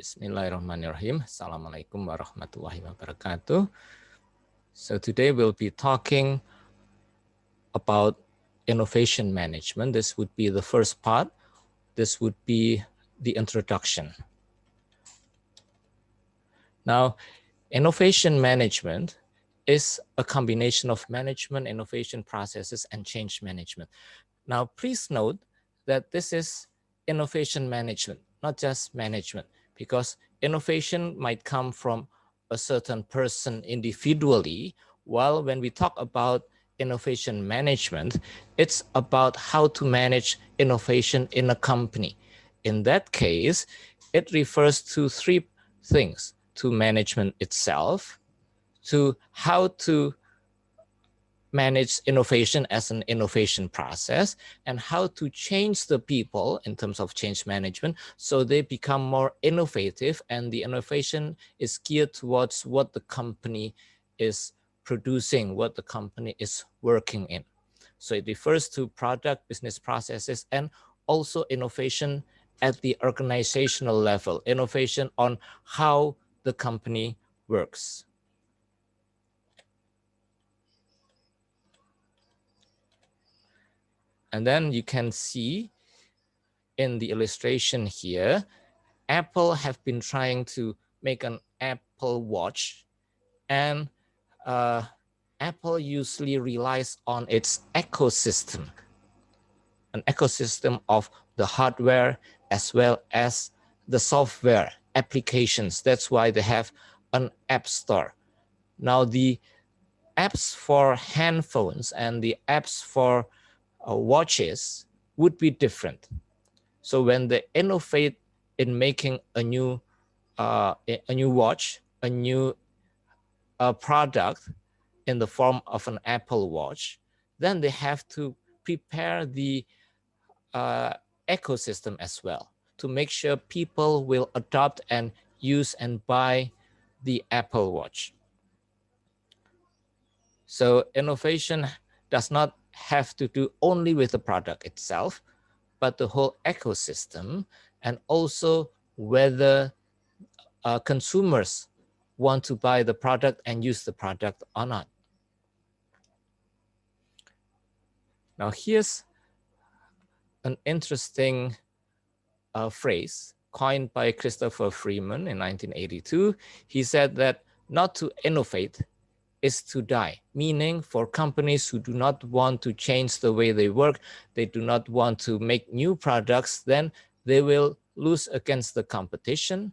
Bismillahirrahmanirrahim. Assalamualaikum warahmatullahi wabarakatuh. So today we'll be talking about innovation management. This would be the first part. This would be the introduction. Now, innovation management is a combination of management, innovation processes, and change management. Now, please note that this is innovation management, not just management, because innovation might come from a certain person individually, while when we talk about innovation management, it's about how to manage innovation in a company. In that case, it refers to three things: to management itself, to how to manage innovation as an innovation process, and how to change the people in terms of change management so they become more innovative, and the innovation is geared towards what the company is producing, what the company is working in. So it refers to product, business processes, and also innovation at the organizational level, innovation on how the company works. And then you can see in the illustration here, Apple have been trying to make an Apple Watch, and Apple usually relies on its ecosystem, an ecosystem of the hardware as well as the software applications. That's why they have an app store. Now the apps for handphones and the apps for watches would be different. So when they innovate in making a new watch, a new product in the form of an Apple Watch, then they have to prepare the ecosystem as well to make sure people will adopt and use and buy the Apple Watch. So innovation does not have to do only with the product itself, but the whole ecosystem, and also whether consumers want to buy the product and use the product or not. Now here's an interesting phrase coined by Christopher Freeman in 1982. He said that not to innovate is to die, meaning for companies who do not want to change the way they work, they do not want to make new products, then they will lose against the competition,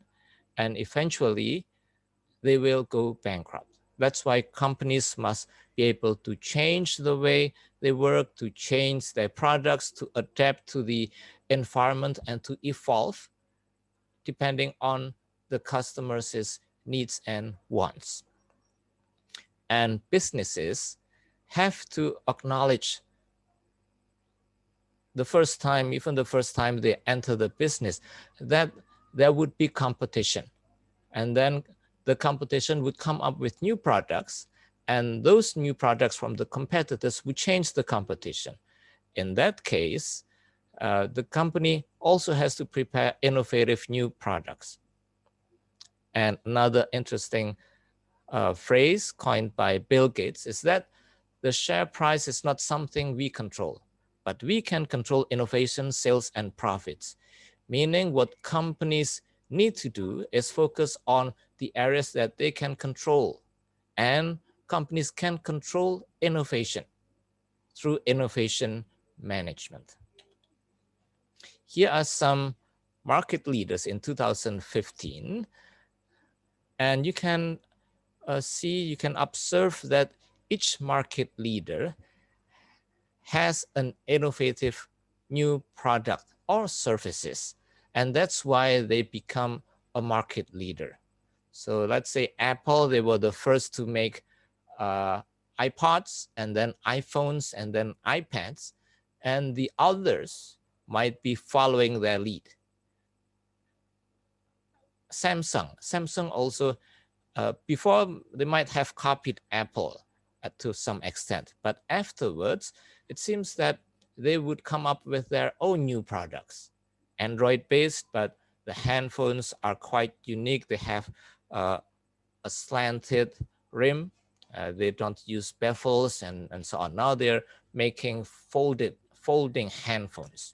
and eventually they will go bankrupt. That's why companies must be able to change the way they work, to change their products, to adapt to the environment, and to evolve depending on the customers' needs and wants. And businesses have to acknowledge the first time, even the first time they enter the business, that there would be competition. And then the competition would come up with new products, and those new products from the competitors would change the competition. In that case, the company also has to prepare innovative new products. And another interesting phrase coined by Bill Gates is that the share price is not something we control, but we can control innovation, sales, and profits. Meaning what companies need to do is focus on the areas that they can control, and companies can control innovation through innovation management. Here are some market leaders in 2015, and you can you can observe that each market leader has an innovative new product or services, and that's why they become a market leader. So let's say Apple, they were the first to make iPods, and then iPhones, and then iPads, and the others might be following their lead. Samsung also, before they might have copied Apple to some extent, but afterwards, it seems that they would come up with their own new products, Android-based, but The handphones are quite unique. They have a slanted rim. They don't use bezels and so on. Now they're making folding handphones.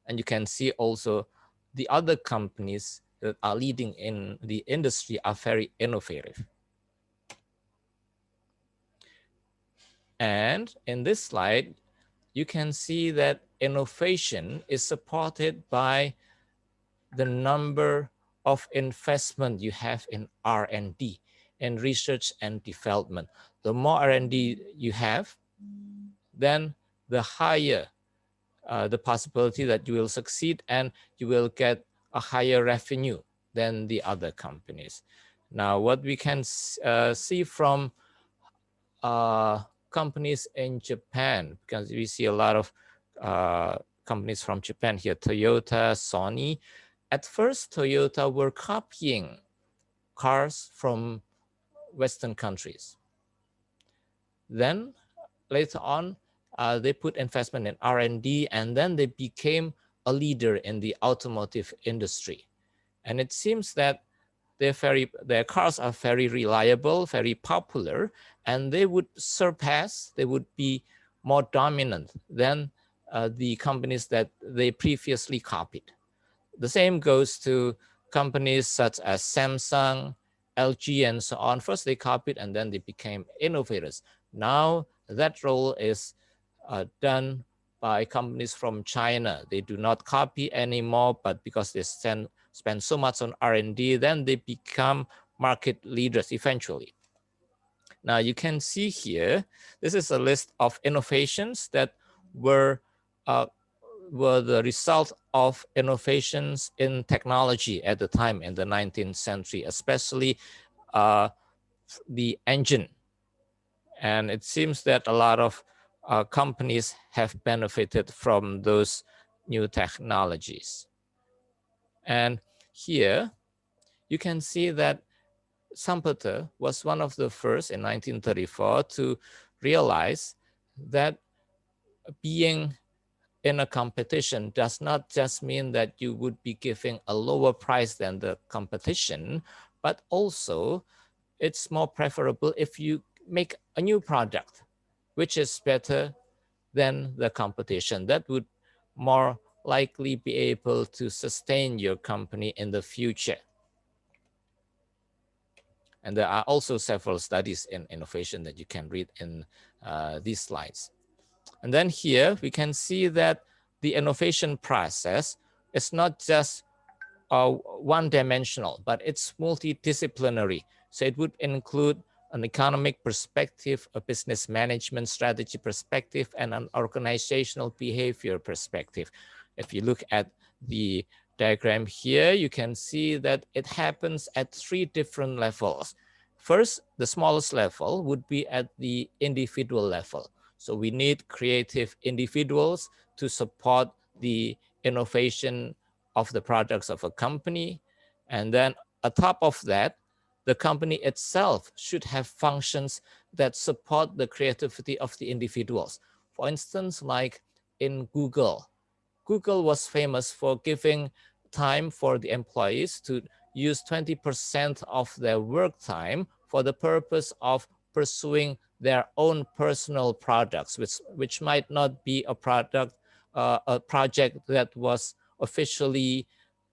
And you can see also the other companies that are leading in the industry are very innovative. And in this slide, you can see that innovation is supported by the number of investment you have in R&D, in research and development. The more R&D you have, then the higher the possibility that you will succeed and you will get a higher revenue than the other companies. Now, what we can see from companies in Japan, because we see a lot of companies from Japan here, Toyota, Sony. At first, Toyota were copying cars from Western countries. Then later on, they put investment in R&D, and then they became a leader in the automotive industry. And it seems that their cars are very reliable, very popular, and they would surpass, they would be more dominant than the companies that they previously copied. The same goes to companies such as Samsung, LG, and so on. First they copied and then they became innovators. Now that role is done by companies from China. They do not copy anymore, but because they spend so much on R&D, then they become market leaders eventually. Now you can see here, this is a list of innovations that were the result of innovations in technology at the time in the 19th century, especially the engine. And it seems that a lot of companies have benefited from those new technologies. And here you can see that Sampeter was one of the first in 1934 to realize that being in a competition does not just mean that you would be giving a lower price than the competition, but also it's more preferable if you make a new product, which is better than the competition. That would more likely be able to sustain your company in the future. And there are also several studies in innovation that you can read in these slides. And then here we can see that the innovation process is not just one-dimensional, but it's multidisciplinary. So it would include an economic perspective, a business management strategy perspective, and an organizational behavior perspective. If you look at the diagram here, you can see that it happens at 3 different levels. First, the smallest level would be at the individual level. So we need creative individuals to support the innovation of the products of a company. And then atop of that, the company itself should have functions that support the creativity of the individuals. For instance, like in Google. Google was famous for giving time for the employees to use 20% of their work time for the purpose of pursuing their own personal products, which might not be a project that was officially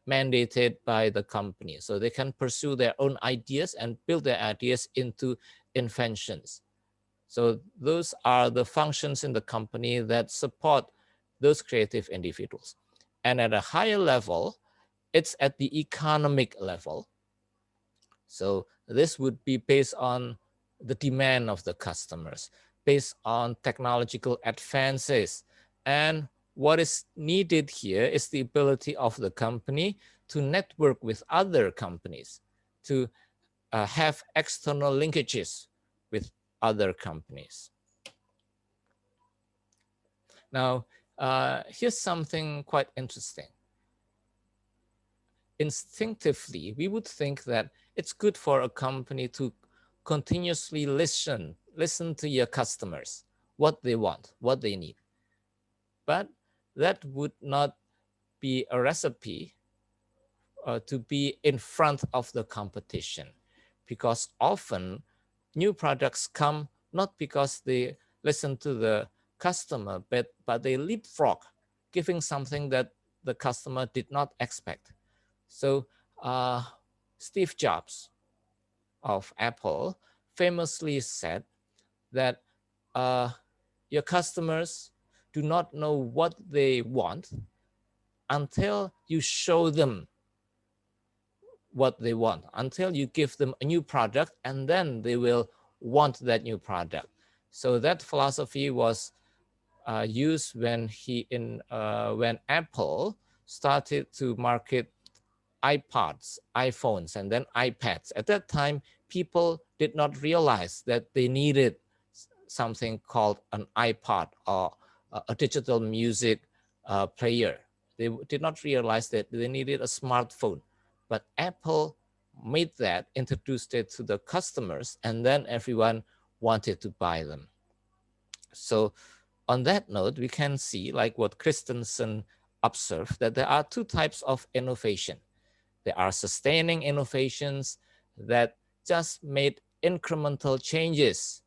mandated by the company. So they can pursue their own ideas and build their ideas into inventions. So those are the functions in the company that support those creative individuals. And at a higher level, it's at the economic level. So this would be based on the demand of the customers, based on technological advances. And what is needed here is the ability of the company to network with other companies, to have external linkages with other companies. Now, here's something quite interesting. Instinctively, we would think that it's good for a company to continuously listen to your customers, what they want, what they need. But that would not be a recipe to be in front of the competition, because often new products come not because they listen to the customer, but they leapfrog, giving something that the customer did not expect. So Steve Jobs of Apple famously said that your customers do not know what they want until you show them what they want, until you give them a new product, and then they will want that new product. So that philosophy was used when when Apple started to market iPods, iPhones, and then iPads. At that time, people did not realize that they needed something called an iPod or a digital music player. They did not realize that they needed a smartphone. But Apple made that, introduced it to the customers, and then everyone wanted to buy them. So on that note, we can see, like what Christensen observed, that there are two types of innovation. There are sustaining innovations that just made incremental changes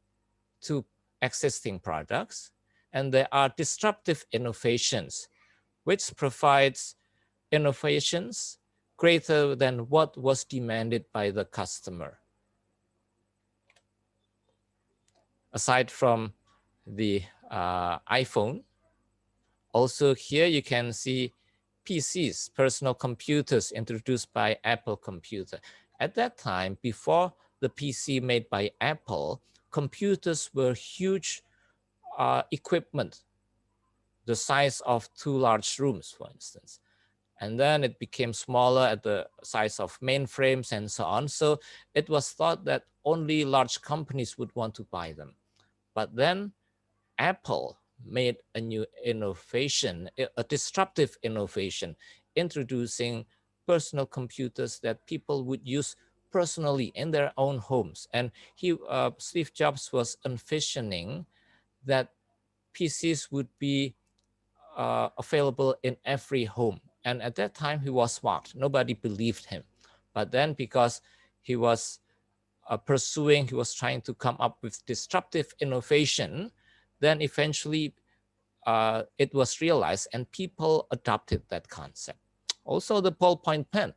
to existing products. And there are disruptive innovations, which provides innovations greater than what was demanded by the customer. Aside from the iPhone, also here you can see PCs, personal computers, introduced by Apple Computer. At that time, before the PC made by Apple, computers were huge equipment, the size of 2 large rooms, for instance. And then it became smaller at the size of mainframes and so on. So it was thought that only large companies would want to buy them. But then Apple made a new innovation, a disruptive innovation, introducing personal computers that people would use personally in their own homes. And Steve Jobs was envisioning that PCs would be available in every home. And at that time, he was smart. Nobody believed him. But then because he was he was trying to come up with disruptive innovation, then eventually it was realized and people adopted that concept. Also the ballpoint pen,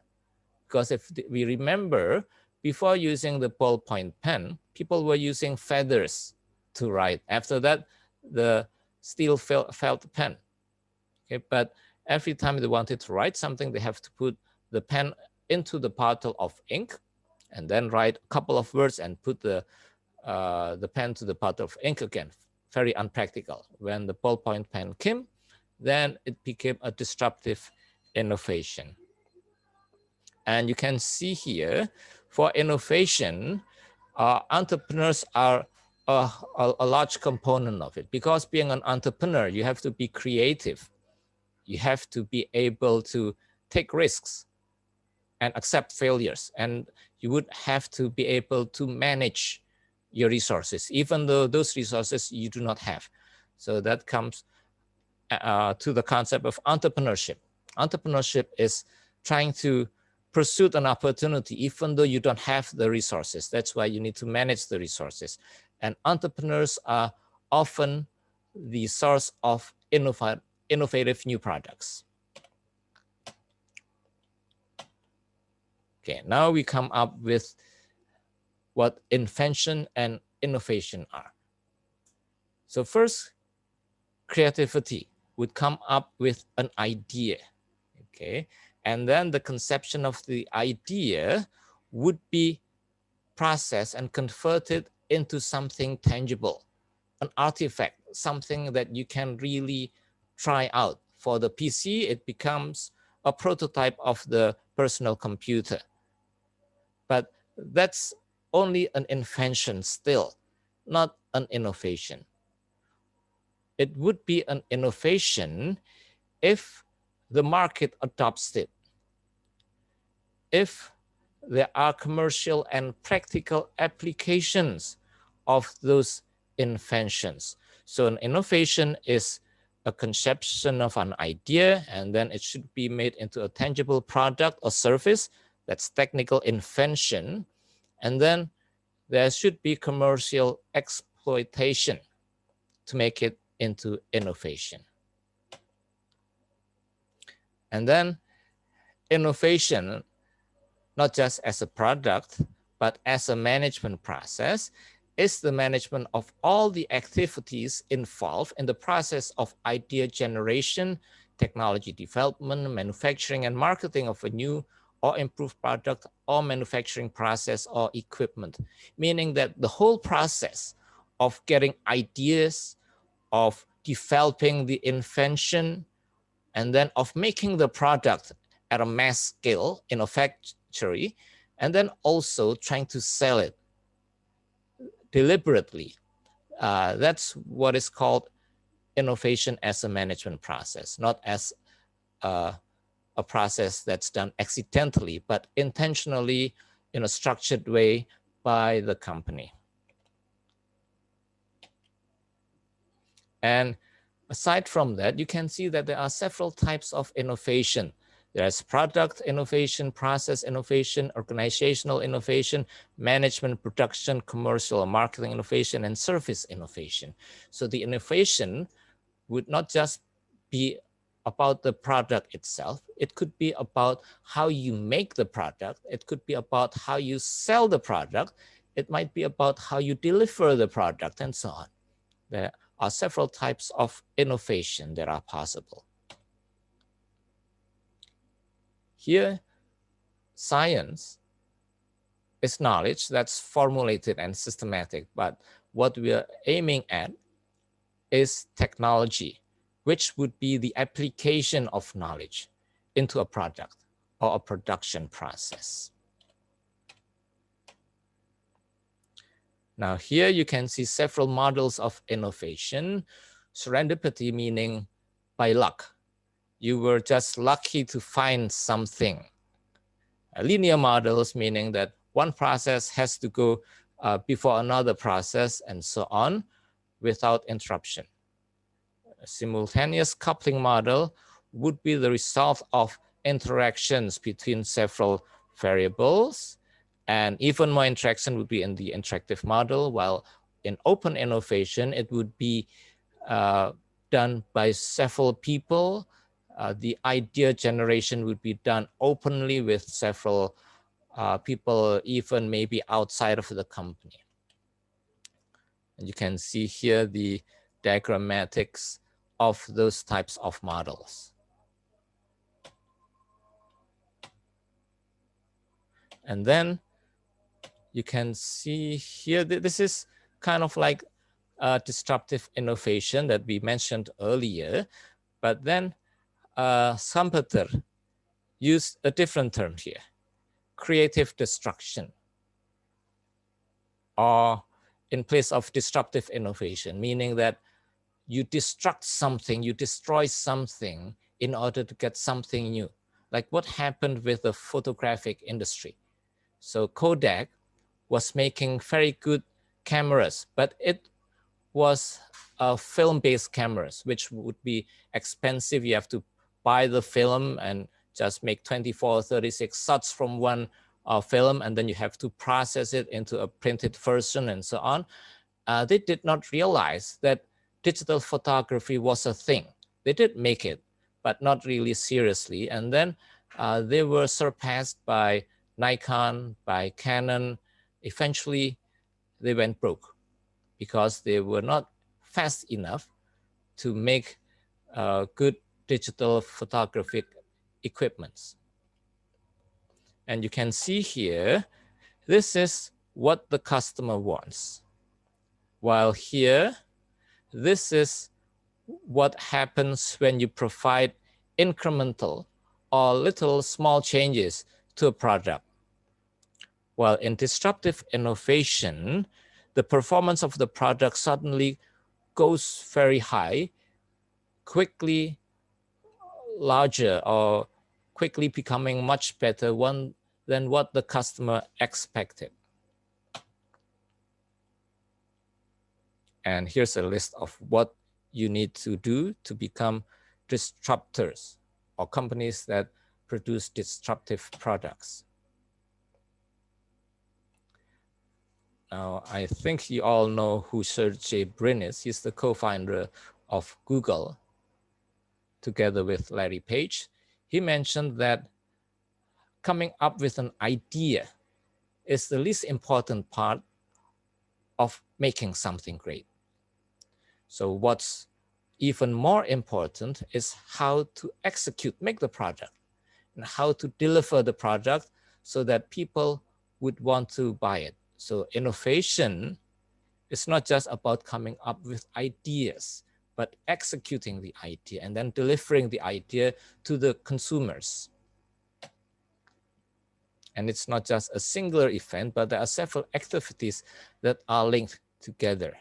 because if we remember, before using the ballpoint pen, people were using feathers to write. After that, the steel felt pen. Okay, but every time they wanted to write something, they have to put the pen into the bottle of ink and then write a couple of words and put the pen to the bottle of ink again. Very unpractical. When the ballpoint pen came, then it became a disruptive innovation. And you can see here, for innovation, entrepreneurs are a large component of it, because being an entrepreneur, you have to be creative. You have to be able to take risks and accept failures. And you would have to be able to manage your resources, even though those resources you do not have. So that comes to the concept of entrepreneurship. Entrepreneurship is trying to pursue an opportunity, even though you don't have the resources. That's why you need to manage the resources. And entrepreneurs are often the source of innovative new products. Okay, now we come up with what invention and innovation are. So first, creativity would come up with an idea, okay? And then the conception of the idea would be processed and converted into something tangible, an artifact, something that you can really try out. For the PC, it becomes a prototype of the personal computer. But that's only an invention still, not an innovation. It would be an innovation if the market adopts it, if there are commercial and practical applications of those inventions. So an innovation is a conception of an idea, and then it should be made into a tangible product or service. That's technical invention. And then there should be commercial exploitation to make it into innovation. And then innovation, not just as a product, but as a management process, is the management of all the activities involved in the process of idea generation, technology development, manufacturing and marketing of a new or improved product or manufacturing process or equipment. Meaning that the whole process of getting ideas, of developing the invention, and then of making the product at a mass scale in a factory, and then also trying to sell it deliberately. That's what is called innovation as a management process, not as a process that's done accidentally, but intentionally in a structured way by the company. And aside from that, you can see that there are several types of innovation. There's product innovation, process innovation, organizational innovation, management, production, commercial or marketing innovation, and service innovation. So the innovation would not just be about the product itself. It could be about how you make the product. It could be about how you sell the product. It might be about how you deliver the product and so on. There are several types of innovation that are possible. Here, science is knowledge that's formulated and systematic, but what we are aiming at is technology, which would be the application of knowledge into a product or a production process. Now here you can see several models of innovation. Serendipity meaning by luck. You were just lucky to find something. Linear models meaning that one process has to go before another process and so on without interruption. A simultaneous coupling model would be the result of interactions between several variables, and even more interaction would be in the interactive model, while in open innovation, it would be done by several people. The idea generation would be done openly with several people, even maybe outside of the company. And you can see here the diagrammatics of those types of models. And then you can see here, this is kind of like disruptive innovation that we mentioned earlier, but then Schumpeter used a different term here, creative destruction, or in place of disruptive innovation, meaning that you destruct something, you destroy something in order to get something new. Like what happened with the photographic industry. So Kodak was making very good cameras, but it was film-based cameras, which would be expensive. You have to buy the film and just make 24 or 36 shots from one film, and then you have to process it into a printed version and so on. They did not realize that digital photography was a thing. They did make it, but not really seriously. And then they were surpassed by Nikon, by Canon. Eventually, they went broke because they were not fast enough to make good digital photographic equipments. And you can see here, this is what the customer wants. While here, this is what happens when you provide incremental or little small changes to a product. While in disruptive innovation, the performance of the product suddenly goes very high, quickly larger, or quickly becoming much better than what the customer expected. And here's a list of what you need to do to become disruptors or companies that produce disruptive products. Now, I think you all know who Sergey Brin is. He's the co-founder of Google, together with Larry Page. He mentioned that coming up with an idea is the least important part of making something great. So what's even more important is how to execute, make the product, and how to deliver the product so that people would want to buy it. So innovation is not just about coming up with ideas, but executing the idea and then delivering the idea to the consumers. And it's not just a singular event, but there are several activities that are linked together.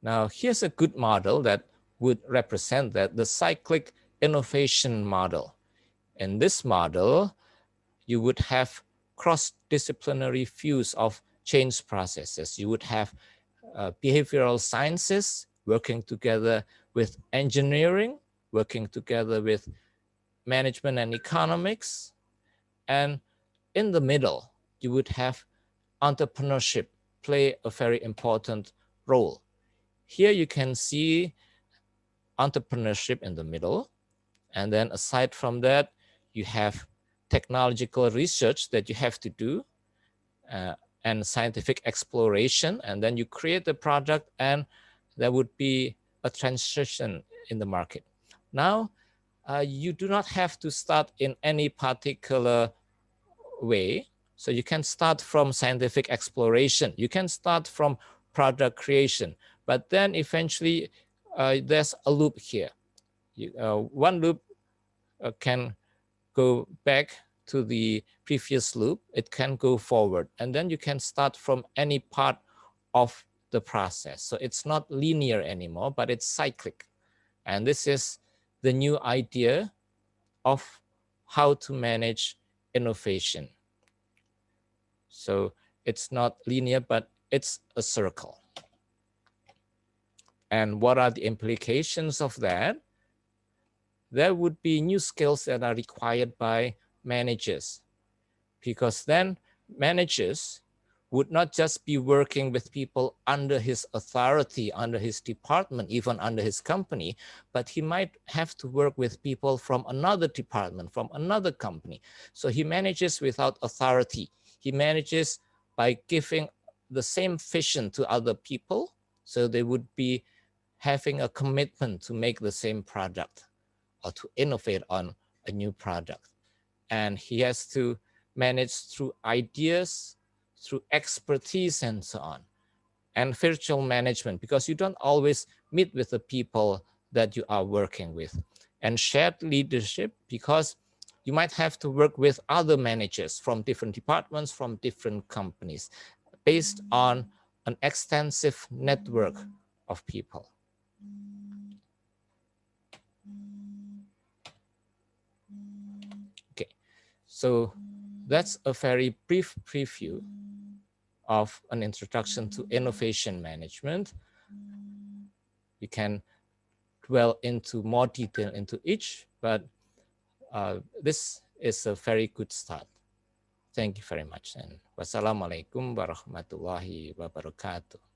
Now, here's a good model that would represent that, the Cyclic Innovation model. In this model, you would have cross-disciplinary views of change processes. You would have behavioral sciences working together with engineering, working together with management and economics. And in the middle, you would have entrepreneurship play a very important role. Here you can see entrepreneurship in the middle. And then aside from that, you have technological research that you have to do and scientific exploration. And then you create the product and there would be a transition in the market. Now, you do not have to start in any particular way. So you can start from scientific exploration. You can start from product creation. But then eventually, there's a loop here. One loop can go back to the previous loop. It can go forward. And then you can start from any part of the process. So it's not linear anymore, but it's cyclic. And this is the new idea of how to manage innovation. So it's not linear, but it's a circle. And what are the implications of that? There would be new skills that are required by managers, because then managers would not just be working with people under his authority, under his department, even under his company, but he might have to work with people from another department, from another company. So he manages without authority. He manages by giving the same vision to other people, so they would be having a commitment to make the same product or to innovate on a new product. And he has to manage through ideas, through expertise and so on, and virtual management, because you don't always meet with the people that you are working with, and shared leadership, because you might have to work with other managers from different departments, from different companies, based on an extensive network of people. Okay, so that's a very brief preview of an introduction to innovation management. We can dwell into more detail into each, but this is a very good start. Thank you very much. And wassalamualaikum warahmatullahi wabarakatuh.